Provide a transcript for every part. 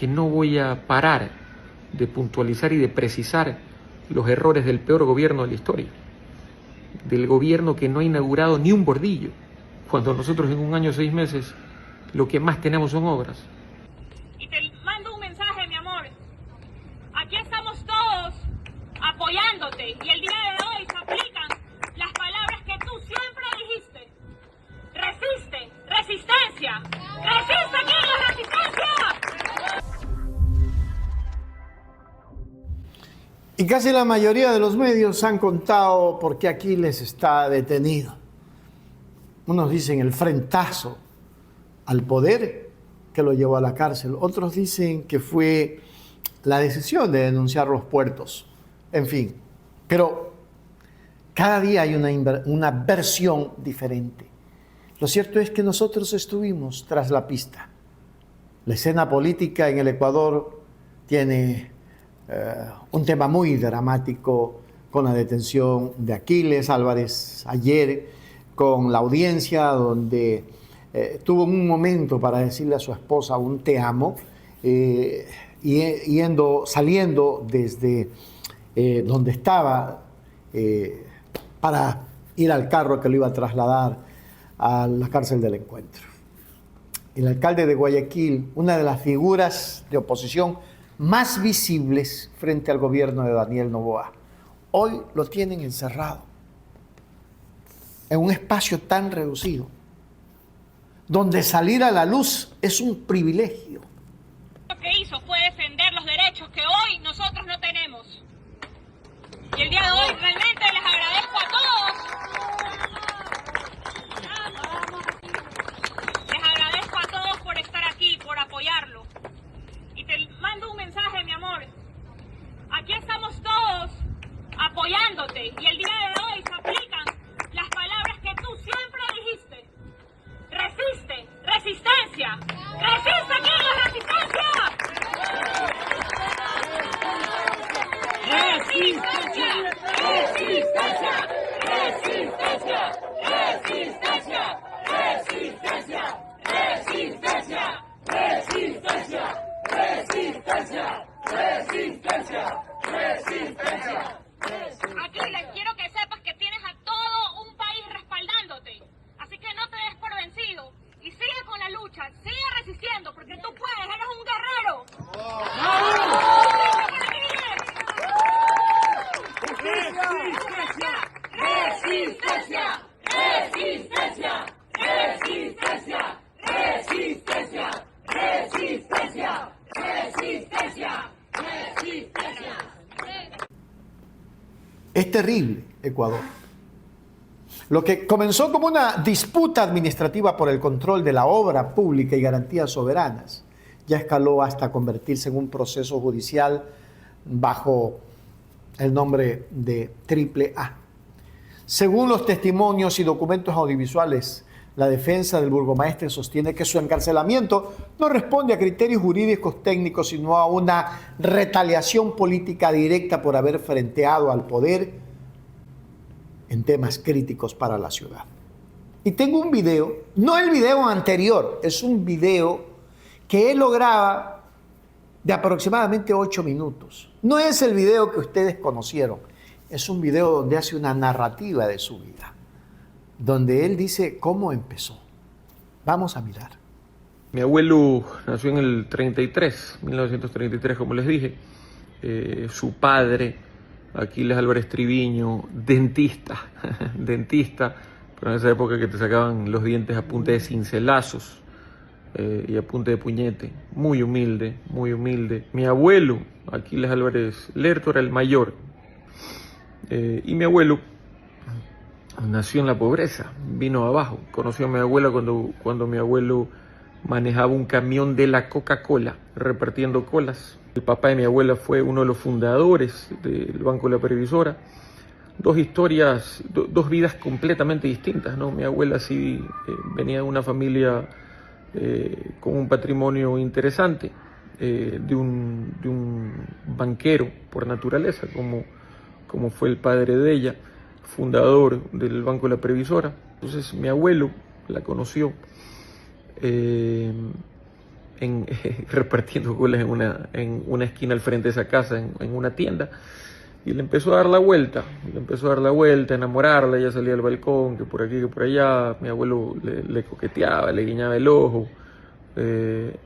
que no voy a parar de puntualizar y de precisar los errores del peor gobierno de la historia, del gobierno que no ha inaugurado ni un bordillo, cuando nosotros en un año 6 meses lo que más tenemos son obras. Y te mando un mensaje, mi amor. Aquí estamos todos apoyándote y el día de hoy se aplican las palabras que tú siempre dijiste. Resiste, resistencia. Resiste, Aquiles, resistencia. Y casi la mayoría de los medios han contado por qué Aquiles está detenido. Unos dicen el frentazo al poder que lo llevó a la cárcel. Otros dicen que fue la decisión de denunciar los puertos. En fin, pero cada día hay una versión diferente. Lo cierto es que nosotros estuvimos tras la pista. La escena política en el Ecuador tiene un tema muy dramático con la detención de Aquiles Álvarez ayer, con la audiencia donde tuvo un momento para decirle a su esposa un te amo, saliendo desde donde estaba para ir al carro que lo iba a trasladar a la cárcel del Encuentro. El alcalde de Guayaquil, una de las figuras de oposición más visibles frente al gobierno de Daniel Noboa, hoy lo tienen encerrado en un espacio tan reducido, donde salir a la luz es un privilegio. Lo que hizo fue defender los derechos que hoy nosotros no tenemos. Y el día de hoy realmente les agradezco a todos. Les agradezco a todos por estar aquí, por apoyarlo. Y te mando un mensaje, mi amor. Aquí estamos todos apoyándote y el día de hoy se aplican las palabras que tú siempre dijiste. Resiste, resistencia. Resiste, Aquiles, resistencia. Resistencia, resistencia, resistencia, resistencia, resistencia, resistencia, resistencia, resistencia, resistencia, resistencia. Aquiles, quiero que sepas que tienes a todo un país respaldándote. Así que no te des por vencido y sigue con la lucha, sigue resistiendo porque tú puedes, eres un guerrero. Resistencia, resistencia, resistencia, resistencia, resistencia, resistencia, resistencia, resistencia. Es terrible, Ecuador. Lo que comenzó como una disputa administrativa por el control de la obra pública y garantías soberanas, ya escaló hasta convertirse en un proceso judicial bajo el nombre de AAA. Según los testimonios y documentos audiovisuales, la defensa del burgomaestre sostiene que su encarcelamiento no responde a criterios jurídicos técnicos, sino a una retaliación política directa por haber frenteado al poder en temas críticos para la ciudad. Y tengo un video, no el video anterior, es un video que él lo graba de aproximadamente 8 minutos. No es el video que ustedes conocieron, es un video donde hace una narrativa de su vida, donde él dice cómo empezó. Vamos a mirar. Mi abuelo nació en el 1933, como les dije. Su padre, Aquiles Álvarez Triviño, dentista, pero en esa época que te sacaban los dientes a punta de cincelazos y a punta de puñete. Muy humilde, muy humilde. Mi abuelo, Aquiles Álvarez Lerto, era el mayor. Y mi abuelo nació en la pobreza, vino abajo. Conoció a mi abuela cuando mi abuelo manejaba un camión de la Coca-Cola repartiendo colas. El papá de mi abuela fue uno de los fundadores del Banco de la Previsora. Dos historias, dos vidas completamente distintas, ¿no? Mi abuela sí venía de una familia con un patrimonio interesante, de un banquero por naturaleza, como fue el padre de ella, fundador del Banco de la Previsora. Entonces mi abuelo la conoció en repartiendo colas en una esquina al frente de esa casa, en una tienda. Y le empezó a dar la vuelta, a enamorarla, ella salía al balcón, que por aquí, que por allá, mi abuelo le coqueteaba, le guiñaba el ojo,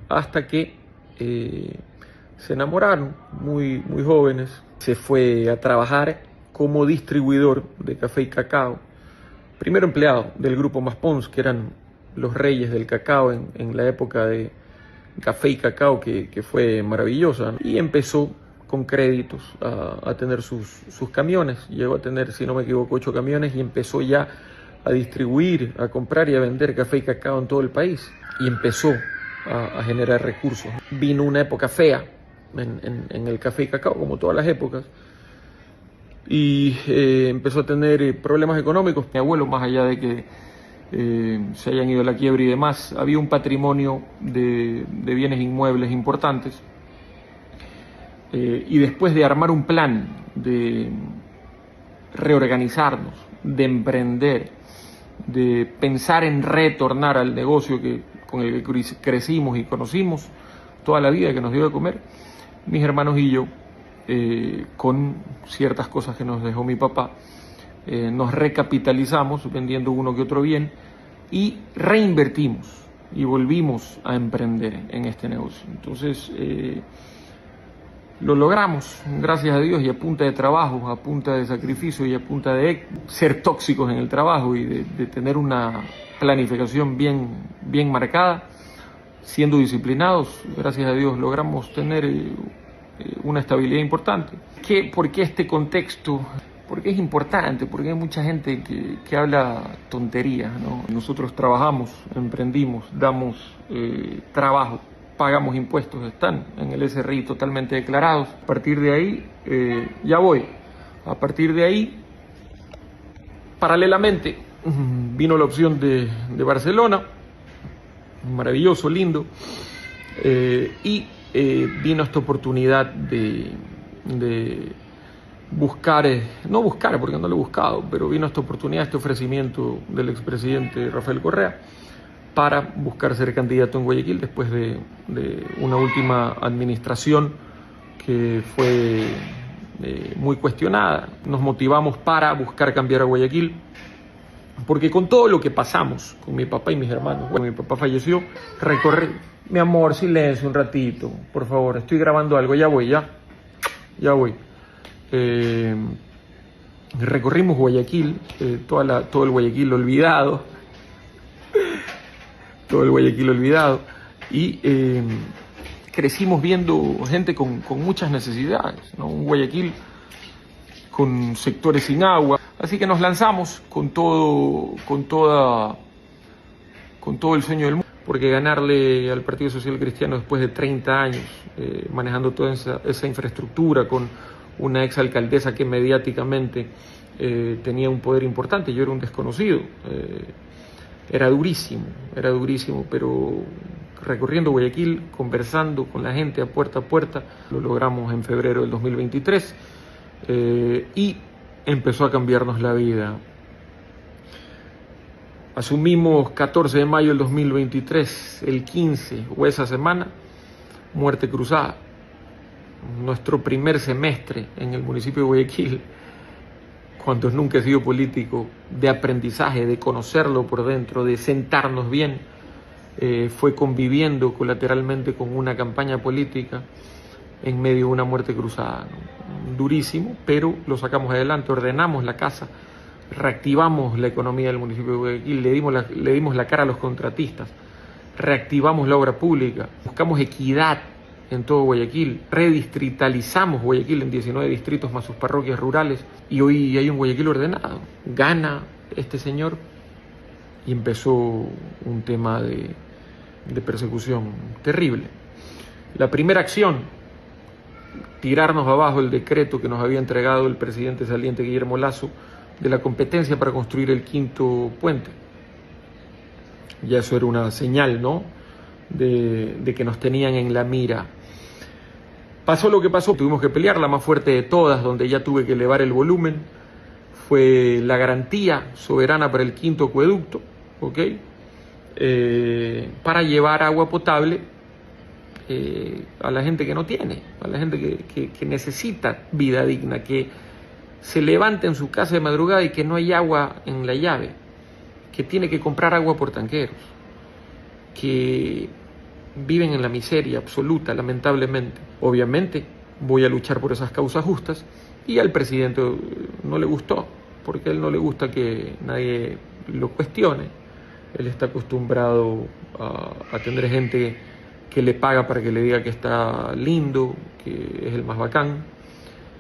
hasta que se enamoraron muy jóvenes. Se fue a trabajar como distribuidor de café y cacao, primero empleado del grupo Maspons, que eran los reyes del cacao en la época de café y cacao, que fue maravillosa, ¿no? Y empezó con créditos a tener sus camiones. Llegó a tener, si no me equivoco, 8 camiones, y empezó ya a distribuir, a comprar y a vender café y cacao en todo el país, y empezó a generar recursos. Vino una época fea en el café y cacao, como todas las épocas, y empezó a tener problemas económicos. Mi abuelo, más allá de que se hayan ido a la quiebra y demás, había un patrimonio de bienes inmuebles importantes. Y después de armar un plan, de reorganizarnos, de emprender, de pensar en retornar al negocio con el que crecimos y conocimos toda la vida, que nos dio de comer, mis hermanos y yo, con ciertas cosas que nos dejó mi papá, nos recapitalizamos vendiendo uno que otro bien y reinvertimos y volvimos a emprender en este negocio. Entonces, lo logramos, gracias a Dios, y a punta de trabajo, a punta de sacrificio y a punta de ser tóxicos en el trabajo y de tener una planificación bien marcada, siendo disciplinados. Gracias a Dios logramos tener una estabilidad importante. ¿Por qué este contexto? Porque es importante, porque hay mucha gente que habla tonterías, ¿no? Nosotros trabajamos, emprendimos, damos trabajo, pagamos impuestos, están en el SRI totalmente declarados. A partir de ahí, a partir de ahí, paralelamente, vino la opción de Barcelona, maravilloso, lindo, y vino esta oportunidad de buscar, no buscar porque no lo he buscado, pero vino esta oportunidad, este ofrecimiento del expresidente Rafael Correa para buscar ser candidato en Guayaquil después de una última administración que fue muy cuestionada. Nos motivamos para buscar cambiar a Guayaquil, porque con todo lo que pasamos con mi papá y mis hermanos, bueno, mi papá falleció, mi amor, silencio un ratito, por favor, estoy grabando algo, ya voy. Recorrimos Guayaquil, todo el Guayaquil olvidado, y crecimos viendo gente con muchas necesidades, ¿no? Un Guayaquil con sectores sin agua, así que nos lanzamos con todo el sueño del mundo, porque ganarle al Partido Social Cristiano después de 30 años, manejando toda esa infraestructura, con una exalcaldesa que mediáticamente tenía un poder importante, yo era un desconocido, era durísimo, pero recorriendo Guayaquil, conversando con la gente a puerta, lo logramos en febrero del 2023, y empezó a cambiarnos la vida. Asumimos 14 de mayo del 2023, el 15, o esa semana, muerte cruzada. Nuestro primer semestre en el municipio de Guayaquil, cuando nunca he sido político, de aprendizaje, de conocerlo por dentro, de sentarnos bien, fue conviviendo colateralmente con una campaña política en medio de una muerte cruzada, ¿no? Durísimo, pero lo sacamos adelante, ordenamos la casa, reactivamos la economía del municipio de Guayaquil, le dimos la cara a los contratistas, reactivamos la obra pública, buscamos equidad en todo Guayaquil, redistritalizamos Guayaquil en 19 distritos más sus parroquias rurales, y hoy hay un Guayaquil ordenado. Gana este señor y empezó un tema de persecución terrible. La primera acción, tirarnos abajo el decreto que nos había entregado el presidente saliente Guillermo Lasso de la competencia para construir el 5.º puente. Ya eso era una señal, ¿no?, de que nos tenían en la mira. Pasó lo que pasó, tuvimos que pelear, la más fuerte de todas, donde ya tuve que elevar el volumen, fue la garantía soberana para el 5.º acueducto, ¿ok? Para llevar agua potable a la gente que no tiene, a la gente que necesita vida digna, que se levanta en su casa de madrugada y que no hay agua en la llave, que tiene que comprar agua por tanqueros, que viven en la miseria absoluta, lamentablemente. Obviamente voy a luchar por esas causas justas, y al presidente no le gustó, porque a él no le gusta que nadie lo cuestione. Él está acostumbrado a tener gente que le paga para que le diga que está lindo, que es el más bacán,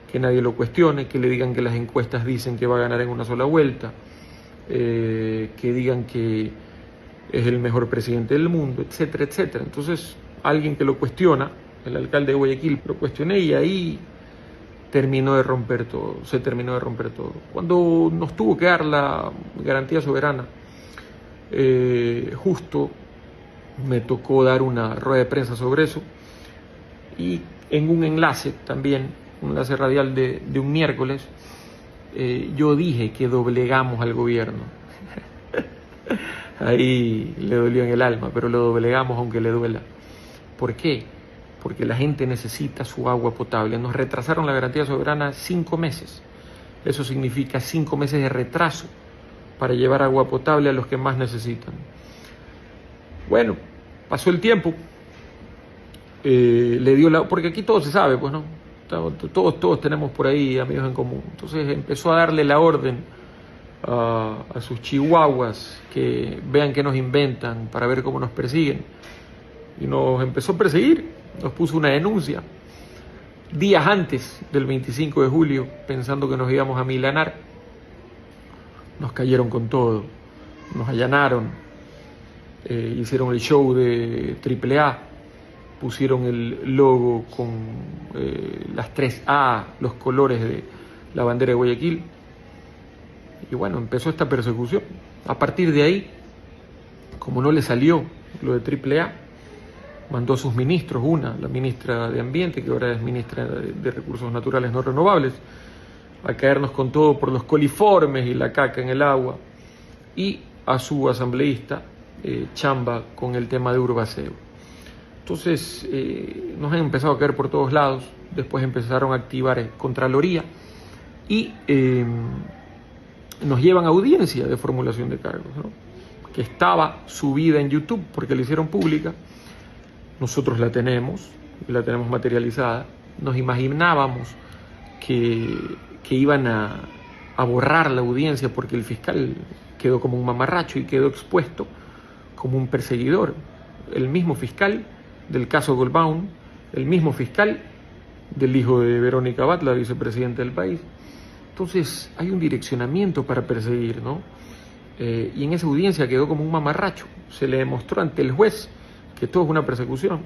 que nadie lo cuestione, que le digan que las encuestas dicen que va a ganar en una sola vuelta, que digan que es el mejor presidente del mundo, etcétera, etcétera. Entonces, alguien que lo cuestiona, el alcalde de Guayaquil lo cuestioné, y ahí se terminó de romper todo. Cuando nos tuvo que dar la garantía soberana, justo me tocó dar una rueda de prensa sobre eso, y en un enlace también, un enlace radial de un miércoles, yo dije que doblegamos al gobierno. Ahí le dolió en el alma, pero lo doblegamos aunque le duela. ¿Por qué? Porque la gente necesita su agua potable. Nos retrasaron la garantía soberana 5 meses. Eso significa 5 meses de retraso para llevar agua potable a los que más necesitan. Bueno, pasó el tiempo, le dio porque aquí todo se sabe, pues, ¿no? Todos tenemos por ahí amigos en común. Entonces empezó a darle la orden a sus chihuahuas que vean qué nos inventan para ver cómo nos persiguen. Y nos empezó a perseguir, nos puso una denuncia días antes del 25 de julio, pensando que nos íbamos a milanar. Nos cayeron con todo, nos allanaron, hicieron el show de AAA, pusieron el logo con las 3A, los colores de la bandera de Guayaquil. Y bueno, empezó esta persecución. A partir de ahí, como no le salió lo de AAA, mandó a sus ministros, la ministra de Ambiente, que ahora es ministra de Recursos Naturales No Renovables, a caernos con todo por los coliformes y la caca en el agua, y a su asambleísta, Chamba, con el tema de Urbaceo. Entonces, nos han empezado a caer por todos lados. Después empezaron a activar Contraloría y nos llevan a audiencia de formulación de cargos, ¿no? Que estaba subida en YouTube porque la hicieron pública. Nosotros la tenemos materializada. Nos imaginábamos que iban a borrar la audiencia porque el fiscal quedó como un mamarracho y quedó expuesto como un perseguidor. El mismo fiscal del caso Goldbaum, el mismo fiscal del hijo de Verónica Abad, la vicepresidenta del país. Entonces hay un direccionamiento para perseguir, ¿no? Y en esa audiencia quedó como un mamarracho. Se le demostró ante el juez que todo es una persecución.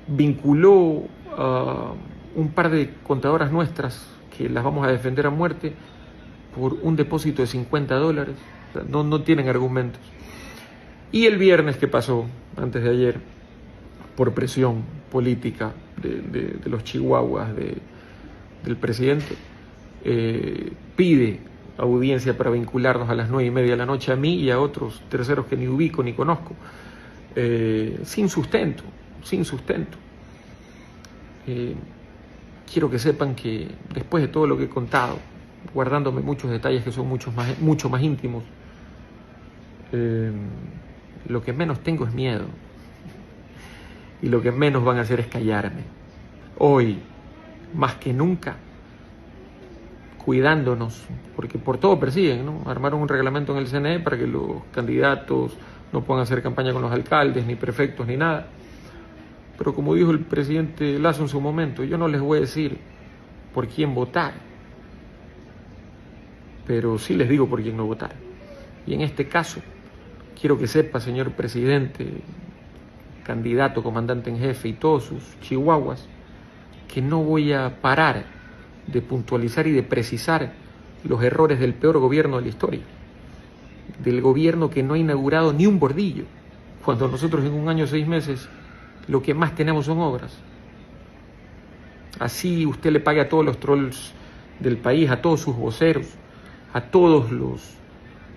Vinculó a un par de contadoras nuestras que las vamos a defender a muerte por un depósito de $50. No tienen argumentos. Y el viernes que pasó, antes de ayer, por presión política de los chihuahuas del presidente, pide audiencia para vincularnos a las 9:30 de la noche a mí y a otros terceros que ni ubico ni conozco, sin sustento. Quiero que sepan que después de todo lo que he contado, guardándome muchos detalles que son mucho más íntimos, lo que menos tengo es miedo, y lo que menos van a hacer es callarme. Hoy, más que nunca, cuidándonos, porque por todo persiguen, ¿no? Armaron un reglamento en el CNE para que los candidatos no puedan hacer campaña con los alcaldes, ni prefectos, ni nada. Pero como dijo el presidente Lazo en su momento, yo no les voy a decir por quién votar, pero sí les digo por quién no votar. Y en este caso, quiero que sepa, señor presidente, candidato, comandante en jefe y todos sus chihuahuas, que no voy a parar de puntualizar y de precisar los errores del peor gobierno de la historia, del gobierno que no ha inaugurado ni un bordillo, cuando nosotros en 1 año 6 meses lo que más tenemos son obras. Así usted le pague a todos los trolls del país, a todos sus voceros, a todos los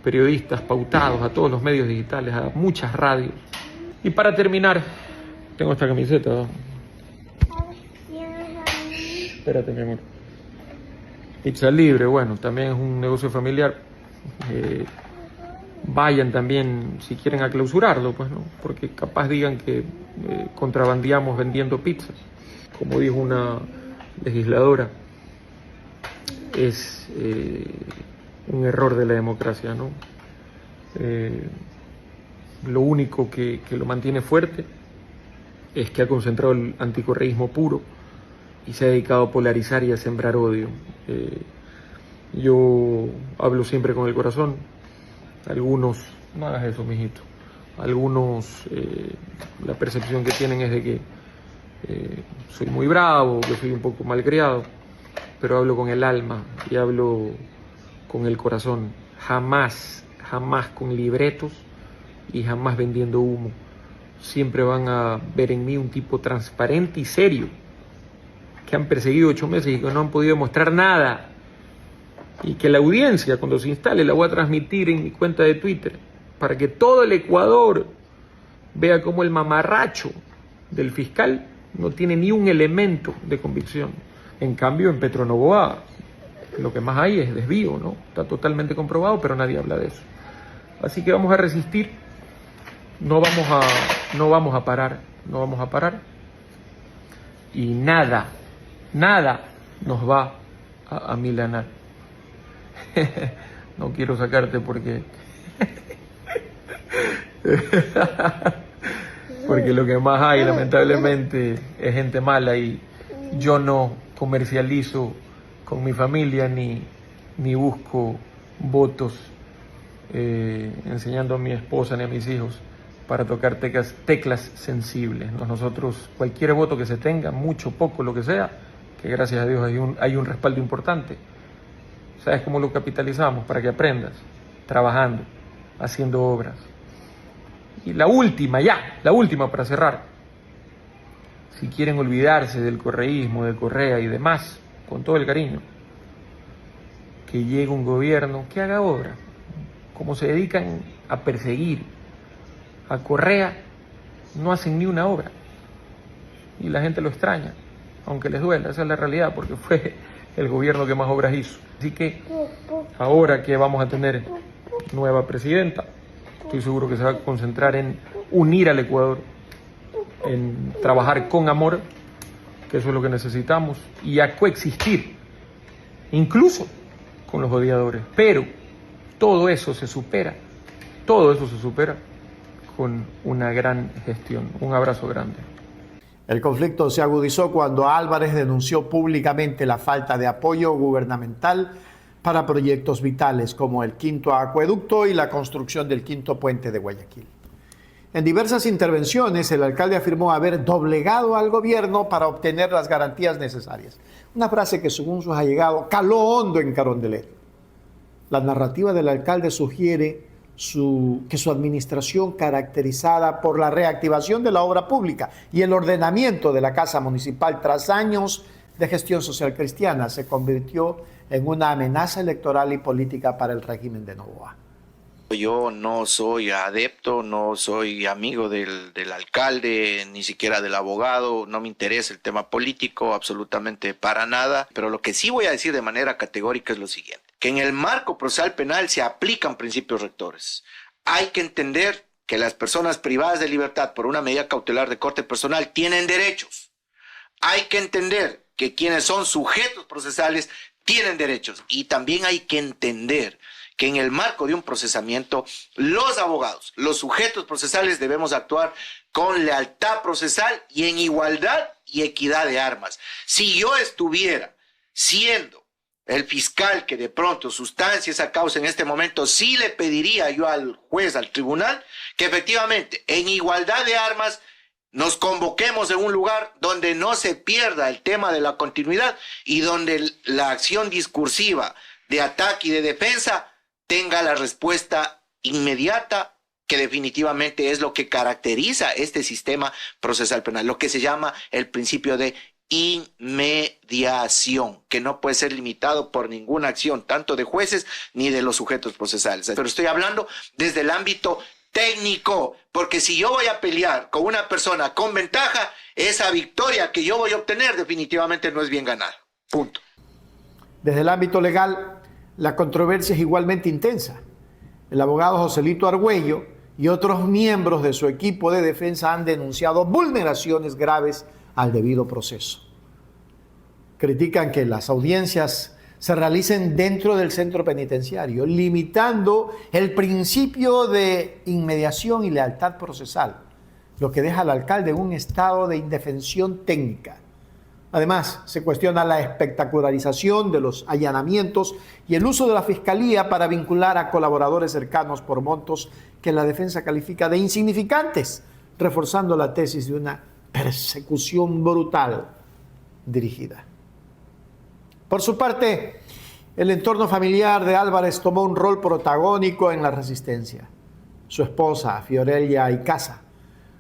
periodistas pautados, a todos los medios digitales, a muchas radios. Y para terminar, Tengo esta camiseta. Espérate, mi amor. Pizza Libre, bueno, también es un negocio familiar. Vayan también si quieren a clausurarlo, pues no, porque capaz digan que contrabandeamos vendiendo pizzas, como dijo una legisladora. Es un error de la democracia, ¿no? Lo único que lo mantiene fuerte es que ha concentrado el anticorreísmo puro y se ha dedicado a polarizar y a sembrar odio. Yo hablo siempre con el corazón. Algunos, no hagas eso, mijito. Algunos, la percepción que tienen es de que soy muy bravo, que soy un poco malcriado, pero hablo con el alma y hablo con el corazón. Jamás con libretos y jamás vendiendo humo. Siempre van a ver en mí un tipo transparente y serio, que han perseguido 8 meses y que no han podido demostrar nada. Y que la audiencia, cuando se instale, la voy a transmitir en mi cuenta de Twitter, para que todo el Ecuador vea cómo el mamarracho del fiscal no tiene ni un elemento de convicción. En cambio, en Petronovoa, lo que más hay es desvío, ¿no? Está totalmente comprobado, pero nadie habla de eso. Así que vamos a resistir, no vamos a parar. Y nada nos va a amilanar. No quiero sacarte porque lo que más hay, lamentablemente, es gente mala, y yo no comercializo con mi familia ni busco votos enseñando a mi esposa ni a mis hijos para tocar teclas sensibles, ¿no? Nosotros, cualquier voto que se tenga, mucho, poco, lo que sea, que gracias a Dios hay un respaldo importante. ¿Sabes cómo lo capitalizamos? Para que aprendas, trabajando, haciendo obras. Y la última para cerrar. Si quieren olvidarse del correísmo, de Correa y demás, con todo el cariño, que llegue un gobierno que haga obra. Como se dedican a perseguir a Correa, no hacen ni una obra. Y la gente lo extraña, aunque les duela, esa es la realidad, porque fue el gobierno que más obras hizo. Así que ahora que vamos a tener nueva presidenta, estoy seguro que se va a concentrar en unir al Ecuador, en trabajar con amor, que eso es lo que necesitamos, y a coexistir, incluso con los odiadores. Pero todo eso se supera con una gran gestión. Un abrazo grande. El conflicto se agudizó cuando Álvarez denunció públicamente la falta de apoyo gubernamental para proyectos vitales como el quinto acueducto y la construcción del quinto puente de Guayaquil. En diversas intervenciones, el alcalde afirmó haber doblegado al gobierno para obtener las garantías necesarias. Una frase que, según sus allegados, caló hondo en Carondelet. La narrativa del alcalde sugiere que su administración, caracterizada por la reactivación de la obra pública y el ordenamiento de la casa municipal tras años de gestión social cristiana, se convirtió en una amenaza electoral y política para el régimen de Noboa. Yo no soy adepto, no soy amigo del alcalde, ni siquiera del abogado, no me interesa el tema político absolutamente para nada, pero lo que sí voy a decir de manera categórica es lo siguiente, que en el marco procesal penal se aplican principios rectores. Hay que entender que las personas privadas de libertad por una medida cautelar de corte personal tienen derechos. Hay que entender que quienes son sujetos procesales tienen derechos, y también hay que entender que en el marco de un procesamiento, los abogados, los sujetos procesales debemos actuar con lealtad procesal y en igualdad y equidad de armas. Si yo estuviera siendo el fiscal que de pronto sustancia esa causa en este momento, sí le pediría yo al juez, al tribunal, que efectivamente en igualdad de armas nos convoquemos en un lugar donde no se pierda el tema de la continuidad y donde la acción discursiva de ataque y de defensa tenga la respuesta inmediata, que definitivamente es lo que caracteriza este sistema procesal penal, lo que se llama el principio de inmediación, que no puede ser limitado por ninguna acción, tanto de jueces ni de los sujetos procesales. Pero estoy hablando desde el ámbito técnico, porque si yo voy a pelear con una persona con ventaja, esa victoria que yo voy a obtener definitivamente no es bien ganada. Punto. Desde el ámbito legal, la controversia es igualmente intensa. El abogado Joselito Argüello y otros miembros de su equipo de defensa han denunciado vulneraciones graves al debido proceso. Critican que las audiencias se realicen dentro del centro penitenciario, limitando el principio de inmediación y lealtad procesal, lo que deja al alcalde en un estado de indefensión técnica. Además, se cuestiona la espectacularización de los allanamientos y el uso de la fiscalía para vincular a colaboradores cercanos por montos que la defensa califica de insignificantes, reforzando la tesis de una persecución brutal dirigida. Por su parte, el entorno familiar de Álvarez tomó un rol protagónico en la resistencia. Su esposa, Fiorelia Icaza,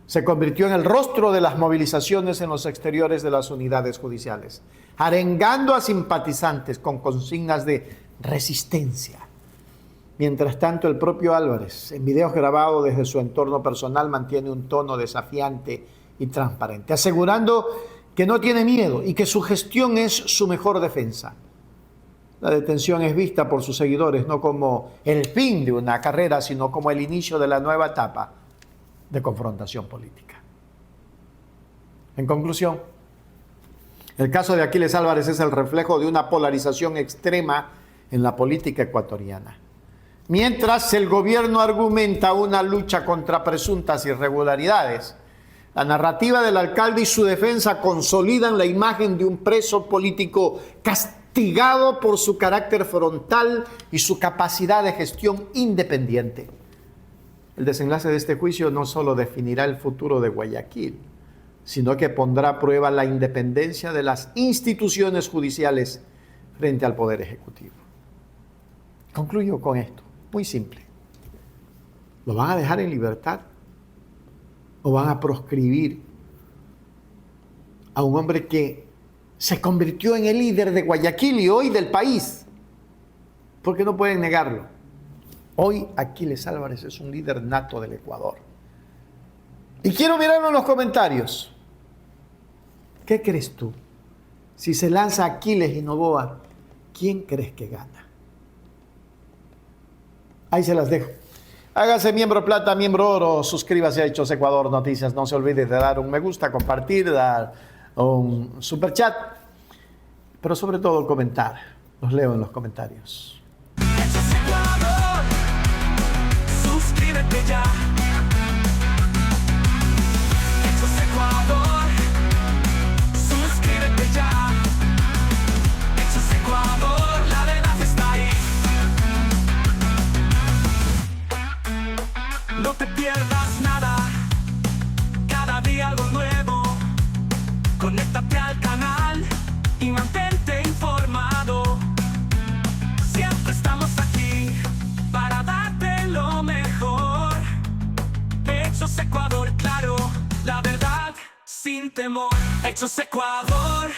se convirtió en el rostro de las movilizaciones en los exteriores de las unidades judiciales, arengando a simpatizantes con consignas de resistencia. Mientras tanto, el propio Álvarez, en videos grabados desde su entorno personal, mantiene un tono desafiante y transparente, asegurando que no tiene miedo y que su gestión es su mejor defensa. La detención es vista por sus seguidores no como el fin de una carrera, sino como el inicio de la nueva etapa de confrontación política. En conclusión, el caso de Aquiles Álvarez es el reflejo de una polarización extrema en la política ecuatoriana. Mientras el gobierno argumenta una lucha contra presuntas irregularidades, la narrativa del alcalde y su defensa consolidan la imagen de un preso político castigado por su carácter frontal y su capacidad de gestión independiente. El desenlace de este juicio no solo definirá el futuro de Guayaquil, sino que pondrá a prueba la independencia de las instituciones judiciales frente al Poder Ejecutivo. Concluyo con esto, muy simple. ¿Lo van a dejar en libertad o van a proscribir a un hombre que se convirtió en el líder de Guayaquil y hoy del país? Porque no pueden negarlo. Hoy Aquiles Álvarez es un líder nato del Ecuador. Y quiero mirarlo en los comentarios. ¿Qué crees tú? Si se lanza Aquiles y Noboa, ¿quién crees que gana? Ahí se las dejo. Hágase miembro plata, miembro oro, suscríbase a Hechos Ecuador Noticias. No se olvide de dar un me gusta, compartir, dar un super chat, pero sobre todo comentar. Los leo en los comentarios. Hechos Ecuador, suscríbete ya. Hechos Ecuador, suscríbete ya. Hechos Ecuador, la verdad está ahí. No te pierdas nada, cada día algo nuevo. Conéctate al canal y mantente informado. Siempre estamos aquí para darte lo mejor. Hechos Ecuador, claro, la verdad sin temor. Hechos Ecuador.